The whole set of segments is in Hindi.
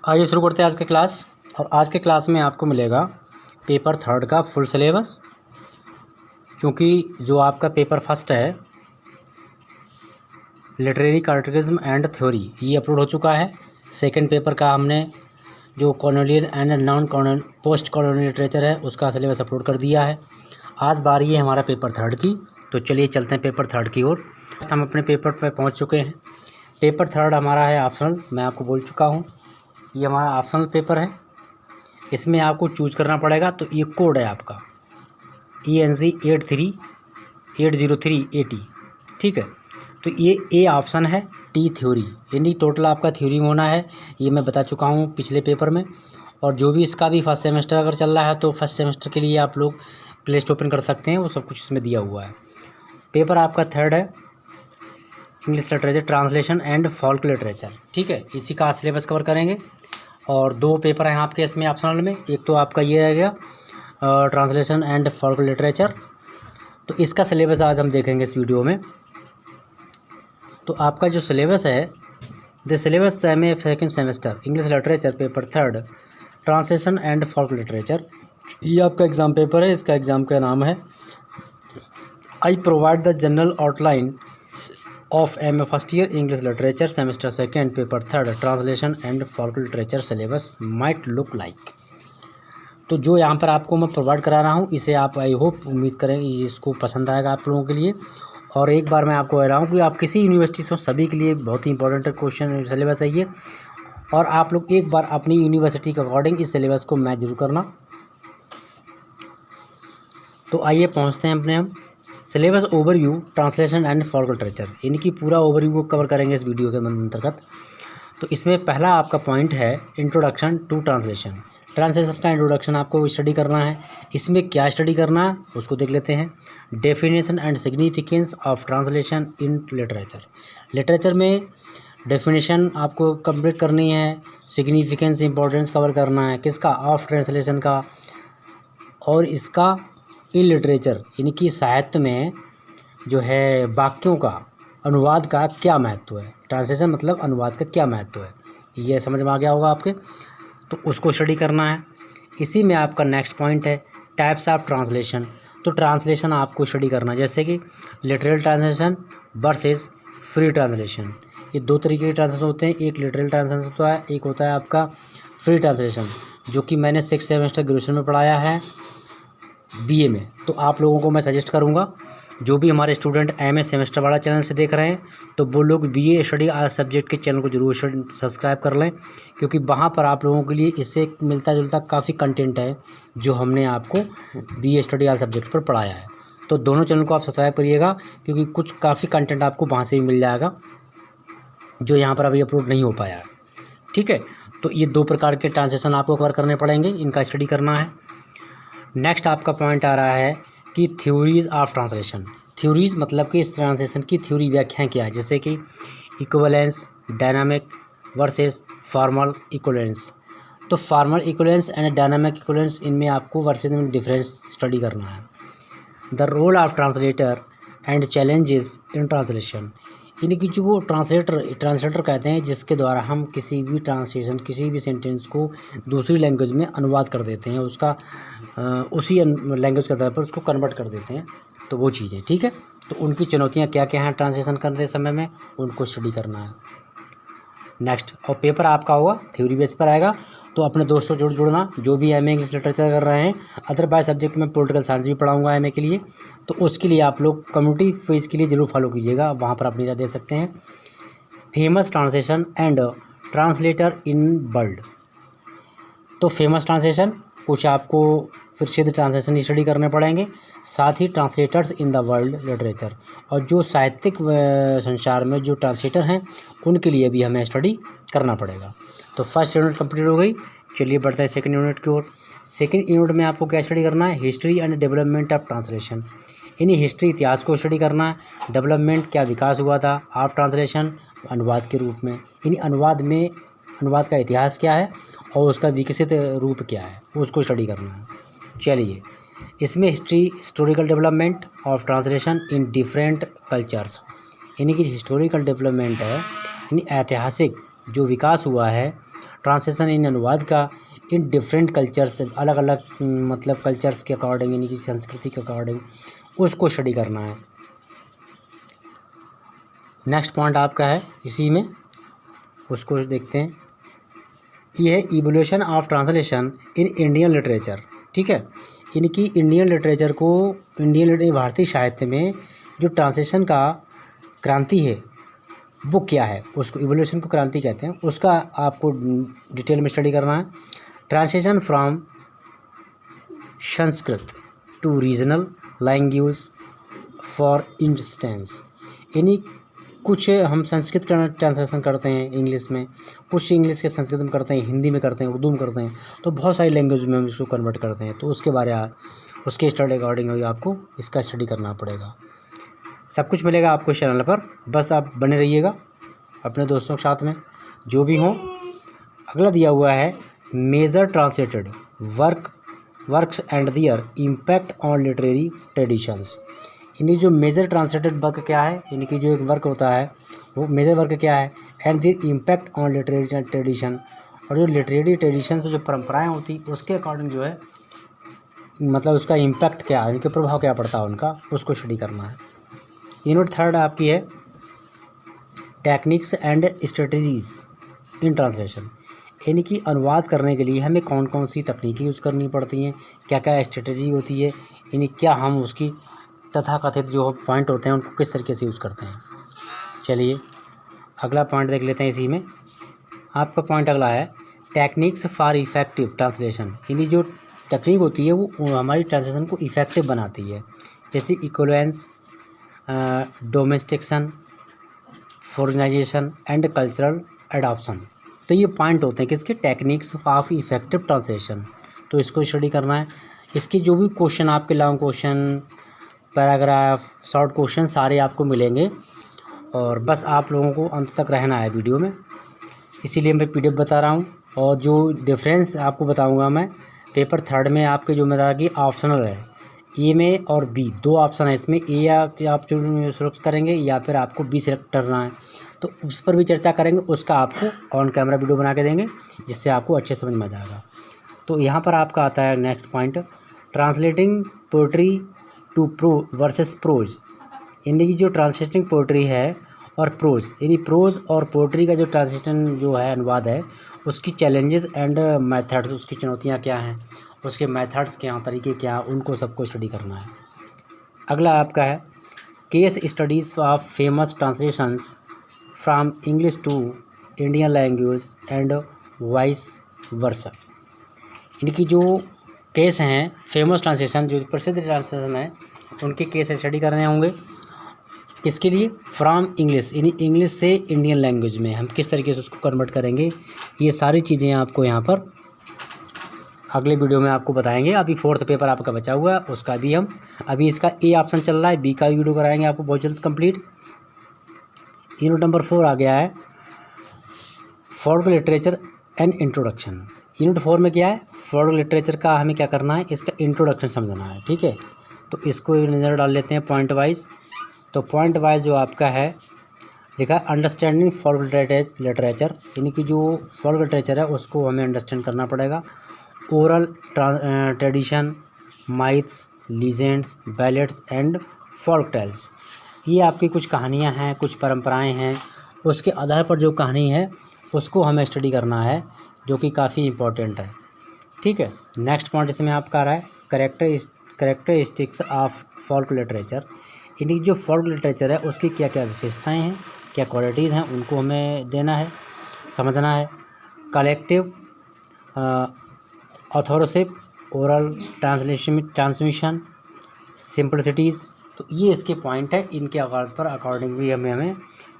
आइए शुरू करते हैं आज की क्लास। और आज के क्लास में आपको मिलेगा पेपर थर्ड का फुल सिलेबस। क्योंकि जो आपका पेपर फर्स्ट है लिटरेरी क्रिटिसिज्म एंड थ्योरी ये अपलोड हो चुका है। सेकंड पेपर का हमने जो colonial and non colonial post colonial literature है उसका सिलेबस अपलोड कर दिया है। आज बारी है हमारा पेपर थर्ड की, तो चलिए चलते हैं पेपर थर्ड की ओर। हम अपने पेपर पर पहुंच चुके हैं। पेपर थर्ड हमारा है ऑप्शनल, मैं आपको बोल चुका हूं ये हमारा ऑप्शनल पेपर है। इसमें आपको चूज करना पड़ेगा। तो ये कोड है आपका ENC 83803AT, ठीक है। तो ये ए ऑप्शन है, टी थ्योरी, यानी टोटल आपका थ्योरी में होना है। ये मैं बता चुका हूँ पिछले पेपर में। और जो भी इसका भी फर्स्ट सेमेस्टर अगर चल रहा है तो फर्स्ट सेमेस्टर के लिए आप लोग प्ले स्टोर ओपन कर सकते हैं, वो सब कुछ इसमें दिया हुआ है। पेपर आपका थर्ड है English literature translation and folk literature, ठीक है। इसी का सिलेबस कवर करेंगे। और दो पेपर हैं आपके इसमें ऑप्शनल में। एक तो आपका ये रह गया ट्रांसलेशन एंड फोल्क लिटरेचर, तो इसका सिलेबस आज हम देखेंगे इस वीडियो में। तो आपका जो सिलेबस है द सिलेबस में second semester English literature paper third translation and folk literature, ये आपका एग्ज़ाम पेपर है। इसका एग्ज़ाम का नाम है I provide the general outline of MA first year English literature semester second paper third translation and folk literature syllabus might look like. तो जो यहाँ पर आपको मैं प्रोवाइड करा रहा हूँ इसे आप आई होप उम्मीद करें इसको पसंद आएगा आप लोगों के लिए। और एक बार मैं आपको कह रहा हूँ कि आप किसी यूनिवर्सिटी से सभी के लिए बहुत ही इंपॉर्टेंट क्वेश्चन सिलेबस है ये। और आप लोग एक बार अपनी यूनिवर्सिटी के अकॉर्डिंग इस सिलेबस को मैच जरूर करना। तो आइए पहुँचते हैं अपने हम syllabus overview translation and folk literature, यानी कि पूरा ओवरव्यू को कवर करेंगे इस वीडियो के अंतर्गत। तो इसमें पहला आपका पॉइंट है इंट्रोडक्शन टू ट्रांसलेशन। ट्रांसलेशन का इंट्रोडक्शन आपको स्टडी करना है। इसमें क्या स्टडी करना है उसको देख लेते हैं। Definition and significance of translation in literature, literature में डेफिनेशन आपको कंप्लीट करनी है। सिग्निफिकेंस इंपॉर्टेंस कवर करना है किसका, ऑफ ट्रांसलेशन का। और इसका इन लिटरेचर यानी कि साहित्य में जो है वाक्यों का अनुवाद का क्या महत्व है। ट्रांसलेशन मतलब अनुवाद का क्या महत्व है, ये समझ में आ गया होगा आपके। तो उसको स्टडी करना है। इसी में आपका नेक्स्ट पॉइंट है टाइप्स ऑफ ट्रांसलेशन। तो ट्रांसलेशन आपको स्टडी करना है, जैसे कि literal translation versus free translation. ये दो तरीके के ट्रांसलेशन होते हैं, एक लिटरल ट्रांसलेशन होता है, एक होता है आपका फ्री ट्रांसलेशन, जो कि मैंने 6 सेमेस्टर ग्रेजुएशन में पढ़ाया है BA में। तो आप लोगों को मैं सजेस्ट करूंगा जो भी हमारे स्टूडेंट MA सेमेस्टर वाला चैनल से देख रहे हैं तो वो लोग BA स्टडी आज सब्जेक्ट के चैनल को जरूर सब्सक्राइब कर लें, क्योंकि वहाँ पर आप लोगों के लिए इससे मिलता जुलता काफ़ी कंटेंट है जो हमने आपको BA स्टडी आज सब्जेक्ट पर पढ़ाया है। तो दोनों चैनल को आप सब्सक्राइब करिएगा, क्योंकि कुछ काफ़ी कंटेंट आपको वहाँ से भी मिल जाएगा जो यहाँ पर अभी अपलोड नहीं हो पाया है, ठीक है। तो ये दो प्रकार के ट्रांसलेशन आपको कवर करने पड़ेंगे, इनका स्टडी करना है। नेक्स्ट आपका पॉइंट आ रहा है कि थ्योरीज ऑफ ट्रांसलेशन। थ्योरीज मतलब कि इस ट्रांसलेशन की थ्योरी व्याख्याएं क्या है, जैसे कि equivalence, dynamic versus formal equivalence. तो formal equivalence and dynamic equivalence, इनमें आपको वर्सेस में डिफरेंस स्टडी करना है। The role of translator and challenges in translation, यानी कि जो ट्रांसलेटर कहते हैं जिसके द्वारा हम किसी भी ट्रांसलेशन किसी भी सेंटेंस को दूसरी लैंग्वेज में अनुवाद कर देते हैं, उसका उसी लैंग्वेज के आधार पर उसको कन्वर्ट कर देते हैं। तो वो चीज़ें, ठीक है। तो उनकी चुनौतियाँ क्या क्या हैं ट्रांसलेशन करते समय में, उनको स्टडी करना है। नेक्स्ट और पेपर आपका होगा थ्योरी बेस पर आएगा। तो अपने दोस्तों से जुड़ना जो भी MA इंग्लिश लिटरेचर कर रहे हैं। अदरवाइज सब्जेक्ट में पॉलिटिकल साइंस भी पढ़ाऊंगा MA के लिए, तो उसके लिए आप लोग कम्युनिटी फेज के लिए ज़रूर फॉलो कीजिएगा, वहाँ पर आप नीचे दे सकते हैं। Famous translation and translator in world. तो फेमस ट्रांसलेशन कुछ आपको प्रसिद्ध ट्रांसलेशन स्टडी करने पड़ेंगे, साथ ही translators in the world literature, और जो साहित्यिक संसार में जो ट्रांसलेटर हैं उनके लिए भी हमें स्टडी करना पड़ेगा। तो फर्स्ट यूनिट कंप्लीट हो गई, चलिए बढ़ते हैं सेकंड यूनिट की ओर। सेकंड यूनिट में आपको क्या स्टडी करना है, history and development of translation, यानी हिस्ट्री इतिहास को स्टडी करना है। डेवलपमेंट क्या विकास हुआ था ऑफ ट्रांसलेशन, अनुवाद के रूप में, यानी अनुवाद का इतिहास क्या है और उसका विकसित रूप क्या है उसको स्टडी करना है। चलिए इसमें historical development of translation in different cultures, यानी कि हिस्टोरिकल डेवलपमेंट है यानी ऐतिहासिक जो विकास हुआ है ट्रांसलेशन इन अनुवाद का इन डिफरेंट कल्चर्स, अलग अलग मतलब कल्चर्स के अकॉर्डिंग, यानी कि संस्कृति के अकॉर्डिंग उसको स्टडी करना है। नेक्स्ट पॉइंट आपका है इसी में, उसको देखते हैं। ये है evolution of translation in Indian literature. ठीक है, इनकी इंडियन लिटरेचर को, भारतीय साहित्य में जो ट्रांसलेशन का क्रांति है वो क्या है, उसको इवोल्यूशन को क्रांति कहते हैं, उसका आपको डिटेल में स्टडी करना है। Translation from Sanskrit to regional language for instance, यानी कुछ हम संस्कृत का ट्रांसलेशन करते हैं इंग्लिश में, कुछ इंग्लिश के संस्कृत में करते हैं, हिंदी में करते हैं, उर्दू में करते हैं, तो बहुत सारी लैंग्वेज में हम इसको कन्वर्ट करते हैं। तो उसके बारे में, उसके स्टडी अकॉर्डिंग आपको इसका स्टडी करना पड़ेगा। सब कुछ मिलेगा आपको इस चैनल पर, बस आप बने रहिएगा अपने दोस्तों के साथ में जो भी हों। अगला दिया हुआ है major translated works and their impact on literary traditions. इनकी जो मेजर ट्रांसलेटेड वर्क क्या है, इनकी जो एक वर्क होता है वो मेजर वर्क क्या है, and their impact on literary tradition, और जो लिटरेरी ट्रेडिशन से जो परंपराएं होती उसके अकॉर्डिंग जो है मतलब उसका इम्पैक्ट क्या है, उनके प्रभाव क्या पड़ता है उनका, उसको स्टडी करना है। यूनिट 3 आपकी है techniques and strategies in translation, यानी कि अनुवाद करने के लिए हमें कौन कौन सी तकनीकें यूज़ करनी पड़ती हैं, क्या क्या स्ट्रेटजी होती है, यानी क्या हम उसकी तथाकथित जो पॉइंट होते हैं उनको किस तरीके से यूज़ करते हैं। चलिए अगला पॉइंट देख लेते हैं। इसी में आपका पॉइंट अगला है टेक्निक्स फॉर इफ़ेक्टिव ट्रांसलेशन, यानी जो तकनीक होती है वो हमारी ट्रांसलेशन को इफ़ेक्टिव बनाती है, जैसे equivalence, domestication, foreignization and cultural adoption. तो ये पॉइंट होते हैं किसके, टेक्निक्स ऑफ इफ़ेक्टिव ट्रांसलेशन। तो इसको स्टडी करना है। इसके जो भी क्वेश्चन आपके long question, paragraph, short question सारे आपको मिलेंगे, और बस आप लोगों को अंत तक रहना है वीडियो में, इसीलिए मैं पीडीएफ बता रहा हूँ। और जो डिफरेंस आपको बताऊँगा मैं, पेपर 3 में आपके जो मैं कि ऑप्शनल है, ए में और बी 2 ऑप्शन है इसमें, ए या आप जो सिलेक्ट करेंगे या फिर आपको बी सिलेक्ट करना है, तो उस पर भी चर्चा करेंगे, उसका आपको ऑन कैमरा वीडियो बना के देंगे जिससे आपको अच्छे समझ में आ जाएगा। तो यहाँ पर आपका आता है next point translating poetry to verses prose, यानी कि जो ट्रांसलेटिंग पोइट्री है और प्रोज, यानी प्रोज और पोइट्री का जो ट्रांसलेशन जो है अनुवाद है, उसकी चैलेंजेस एंड मेथड्स, उसकी चुनौतियाँ क्या हैं, उसके मेथड्स क्या, तरीके क्या, उनको सबको स्टडी करना है। अगला आपका है case studies of famous translations from English to Indian language and vice versa, इनकी जो केस हैं फेमस ट्रांसलेशन, जो प्रसिद्ध ट्रांसलेशन है, उनके केस स्टडी करने होंगे। इसके लिए फ्रॉम इंग्लिश, यानी इंग्लिश से इंडियन लैंग्वेज में हम किस तरीके से उसको कन्वर्ट करेंगे, ये सारी चीज़ें आपको यहाँ पर अगले वीडियो में आपको बताएंगे। अभी 4th पेपर आपका बचा हुआ है, उसका भी हम अभी इसका ए ऑप्शन चल रहा है, बी का वीडियो कराएंगे आपको बहुत जल्द कंप्लीट। यूनिट नंबर 4 आ गया है folk literature and introduction. Unit 4 में क्या है, फोल्क लिटरेचर का हमें क्या करना है, इसका इंट्रोडक्शन समझना है। ठीक है, तो इसको एक नज़र डाल लेते हैं पॉइंट वाइज। तो पॉइंट वाइज जो आपका है लिखा है अंडरस्टैंडिंग फोल्क लिटरेचर, यानी कि जो फोल्क लिटरेचर है उसको हमें अंडरस्टैंड करना पड़ेगा। Oral tradition, myths, legends, ballads and folk tales, ये आपकी कुछ कहानियाँ हैं, कुछ परंपराएं हैं, उसके आधार पर जो कहानी है उसको हमें स्टडी करना है, जो कि काफ़ी इम्पोर्टेंट है। ठीक है, नेक्स्ट पॉइंट इसमें आपका आ रहा है कैरेक्टरिस्टिक्स ऑफ फोल्क लिटरेचर, यानी जो फोल्क लिटरेचर है उसकी क्या क्या विशेषताएं हैं, क्या क्वालिटीज़ हैं, उनको हमें देना है, समझना है। कलेक्टिव ऑथरशिप, ओरल ट्रांसमिशन, सिंपलिसिटीज़, तो ये इसके पॉइंट है। इनके आधार पर अकॉर्डिंग भी हमें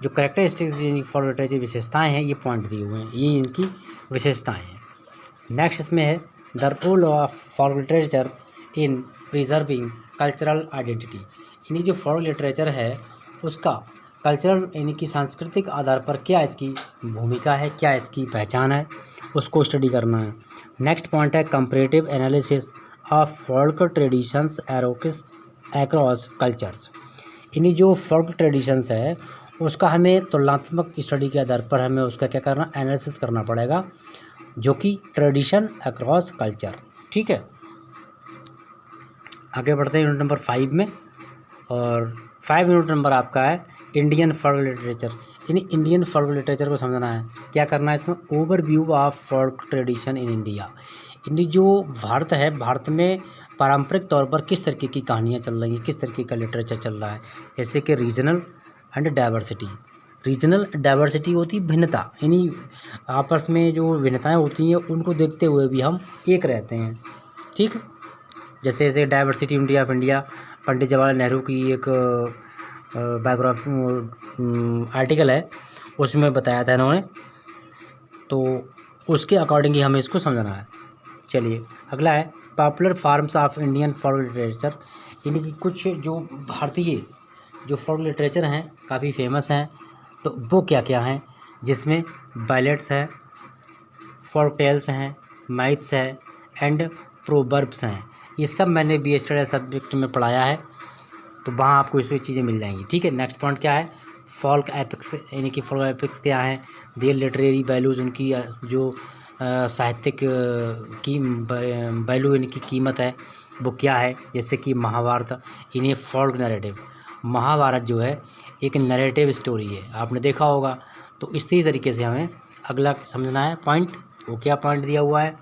जो कैरेक्टरिस्टिक्स फोल्क लिटरेचर विशेषताएँ हैं ये पॉइंट दिए हुए हैं, ये इनकी विशेषताएँ हैं। नेक्स्ट इसमें है the role of folk literature in preserving cultural identity, यानी जो फोल्क लिटरेचर है उसका कल्चरल यानी कि सांस्कृतिक आधार पर क्या इसकी भूमिका है, क्या इसकी पहचान है, उसको स्टडी करना है। नेक्स्ट पॉइंट है comparative analysis of folk traditions across cultures, यानी जो फोल्क ट्रेडिशंस है उसका हमें तुलनात्मक स्टडी के आधार पर हमें उसका क्या करना, एनालिसिस करना पड़ेगा जो कि ट्रेडिशन अक्रॉस कल्चर। ठीक है, आगे बढ़ते हैं यूनिट नंबर 5 में। और 5 यूनिट नंबर आपका है इंडियन फोल्क लिटरेचर। यानी इंडियन फोल्क लिटरेचर को समझना है। क्या करना है इसमें? Overview of folk tradition in India. India जो भारत है, भारत में पारंपरिक तौर पर किस तरीके की कहानियाँ चल रही हैं, किस तरीके का लिटरेचर चल रहा है। जैसे कि regional and diversity. Regional diversity होती है भिन्नता, यानी आपस में जो भिन्नताएँ होती हैं उनको देखते हुए भी हम एक रहते हैं। ठीक है, जैसे diversity India of India, Pandit Jawaharlal Nehru की एक बायोग्राफी आर्टिकल है, उसमें बताया था इन्होंने, तो उसके अकॉर्डिंग ही हमें इसको समझना है। चलिए अगला है popular forms of Indian folk literature. यानी कि कुछ जो भारतीय जो फोल्क लिटरेचर हैं काफ़ी फेमस हैं, तो वो क्या क्या हैं, जिसमें बैलेट्स हैं, फोल्क टेल्स हैं, माइथ्स है एंड प्रोवर्ब्स हैं। ये सब मैंने बी स्टडी सब्जेक्ट में पढ़ाया है, तो वहाँ आपको ये चीज़ें मिल जाएंगी। ठीक है, नेक्स्ट पॉइंट क्या है? Folk epics. यानी कि फोल्क एपिक्स क्या है? देयर लिटरेरी वैल्यूज़, उनकी जो साहित्यिक की वैल्यू यानी कि कीमत है वो क्या है। जैसे कि महाभारत, इन्हें फोल्क नैरेटिव। महाभारत जो है एक नैरेटिव स्टोरी है, आपने देखा होगा। तो इसी तरीके से हमें अगला समझना है पॉइंट। वो क्या पॉइंट दिया हुआ है?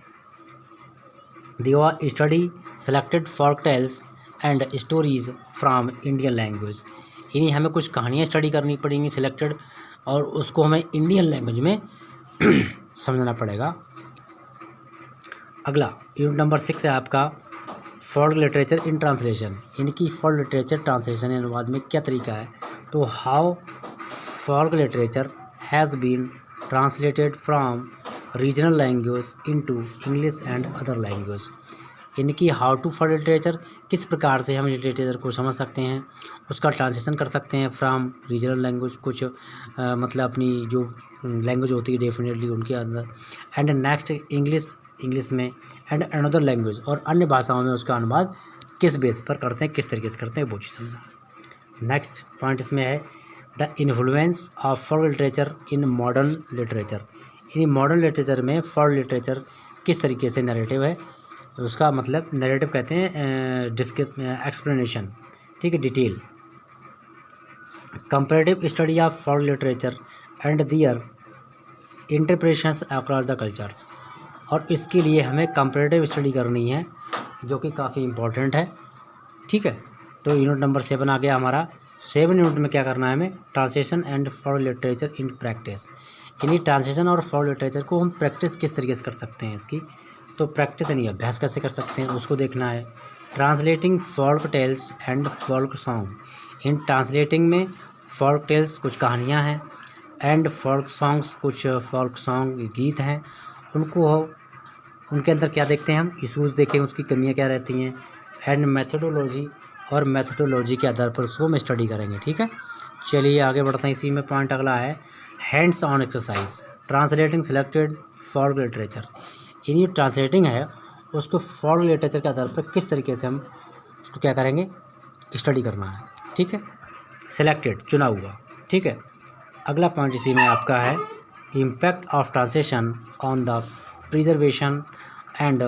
दिया study selected folk tales and stories from Indian language. यानी हमें कुछ कहानियाँ स्टडी करनी पड़ेंगी सिलेक्टेड, और उसको हमें इंडियन लैंग्वेज में समझना पड़ेगा। अगला यूनिट नंबर 6 है आपका फोल्क लिटरेचर इन ट्रांसलेशन। यानी कि फोल्क लिटरेचर ट्रांसलेशन अनुवाद में क्या तरीका है। तो how folk literature has been translated from regional language into English and other language. यानी कि हाउ टू फोल्क लिटरेचर, किस प्रकार से हम लिटरेचर को समझ सकते हैं, उसका ट्रांसलेशन कर सकते हैं फ्राम रीजनल लैंग्वेज, कुछ मतलब अपनी जो लैंग्वेज होती है डेफिनेटली उनके अंदर, एंड नेक्स्ट इंग्लिश में, एंड अनदर लैंग्वेज, और अन्य भाषाओं में उसका अनुवाद किस बेस पर करते हैं, किस तरीके से करते हैं, वो चीज़ समझना। नेक्स्ट पॉइंट इसमें है the influence of folk literature in modern literature. यानी मॉडर्न लिटरेचर में फोल्क लिटरेचर किस तरीके से नैरेटिव है, उसका मतलब नैरेटिव कहते हैं एक्सप्लेनेशन। ठीक है, detail. Comparative study of folk literature and their interpretations across the cultures. और इसके लिए हमें कंपैरेटिव स्टडी करनी है, जो कि काफ़ी इम्पोर्टेंट है। ठीक है, तो यूनिट नंबर 7 आ गया हमारा। 7 यूनिट में क्या करना है हमें? Translation and folk literature in practice. यानी ट्रांसलेशन और फोल्क लिटरेचर को हम प्रैक्टिस किस तरीके से कर सकते हैं इसकी, तो प्रैक्टिस यानी अभ्यास कैसे कर सकते हैं उसको देखना है। Translating folk tales and folk song. इन ट्रांसलेटिंग में फोल्क टेल्स कुछ कहानियाँ हैं, एंड फोल्क सॉन्ग्स कुछ फोल्क सॉन्ग गीत हैं। उनके अंदर क्या देखते हैं हम? इशूज़ देखें, उसकी कमियाँ क्या रहती हैं, एंड मेथोडोलॉजी, और मेथोडोलॉजी के आधार पर उसको हम स्टडी करेंगे। ठीक है, चलिए आगे बढ़ते हैं। इसी में पॉइंट अगला है hands on exercise translating selected folk literature. यानी ट्रांसलेटिंग है उसको फोल्क लिटरेचर के आधार पर किस तरीके से हम उसको क्या करेंगे? स्टडी करना है। ठीक है, सिलेक्टेड चुना हुआ। ठीक है, अगला पॉइंट इसी में आपका है impact of translation on the preservation and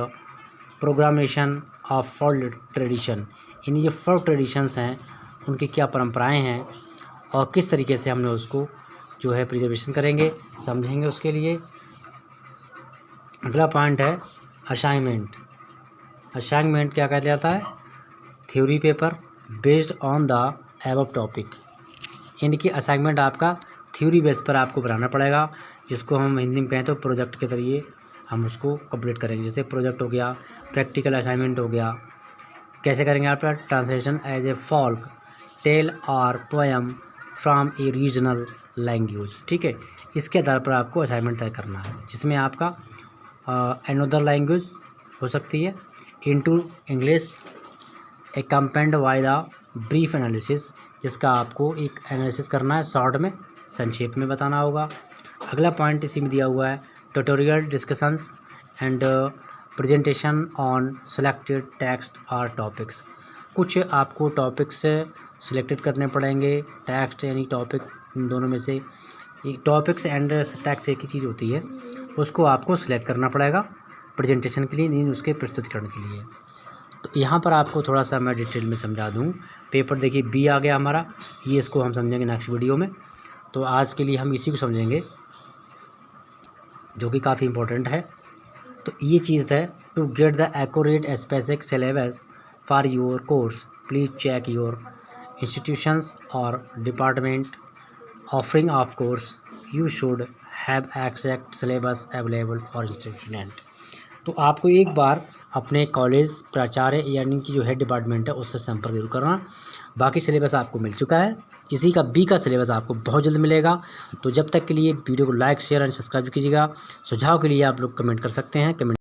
propagation of folk tradition. यानी जो फोल्क ट्रेडिशंस हैं उनकी क्या परंपराएं हैं और किस तरीके से हमने उसको जो है प्रिजर्वेशन करेंगे, समझेंगे उसके लिए। अगला पॉइंट है असाइनमेंट। असाइनमेंट क्या कहला जाता है? Theory paper based on the above topic. यानी कि असाइनमेंट आपका थ्योरी बेस पर आपको बनाना पड़ेगा, जिसको हम हिंदी में कहें तो प्रोजेक्ट के जरिए हम उसको कंप्लीट करेंगे। जैसे प्रोजेक्ट हो गया, प्रैक्टिकल असाइनमेंट हो गया। कैसे करेंगे आप? Translation as a folk tale और poem from a regional language. ठीक है, इसके आधार पर आपको असाइनमेंट तय करना है, जिसमें आपका अनदर लैंग्वेज हो सकती है into English accompanied by the brief analysis, जिसका आपको एक एनालिसिस करना है, शॉर्ट में संक्षेप में बताना होगा। अगला पॉइंट इसी में दिया हुआ है tutorial discussions and presentation on selected text और टॉपिक्स। कुछ आपको टॉपिक्स सिलेक्टेड करने पड़ेंगे, टेक्स्ट यानी टॉपिक, इन दोनों में से टॉपिक्स एंड टेक्स्ट एक ही चीज़ होती है। उसको आपको सिलेक्ट करना पड़ेगा प्रेजेंटेशन के लिए, नहीं उसके प्रस्तुतिकरण के लिए। तो यहाँ पर आपको थोड़ा सा मैं डिटेल में समझा दूँ। पेपर देखिए बी आ गया हमारा, ये इसको हम समझेंगे नेक्स्ट वीडियो में। तो आज के लिए हम इसी को समझेंगे जो कि काफ़ी इम्पोर्टेंट है। तो ये चीज़ है, to get the accurate specific syllabus for your course please check your institutions और department offering of course, you should have exact syllabus available for student. तो आपको एक बार अपने कॉलेज प्राचार्य यानी कि जो हेड डिपार्टमेंट है उससे संपर्क जरूर करना। बाकी सिलेबस आपको मिल चुका है, इसी का बी का सिलेबस आपको बहुत जल्द मिलेगा। तो जब तक के लिए वीडियो को लाइक शेयर एंड सब्सक्राइब कीजिएगा। सुझाव के लिए आप लोग कमेंट कर सकते हैं, कमेंट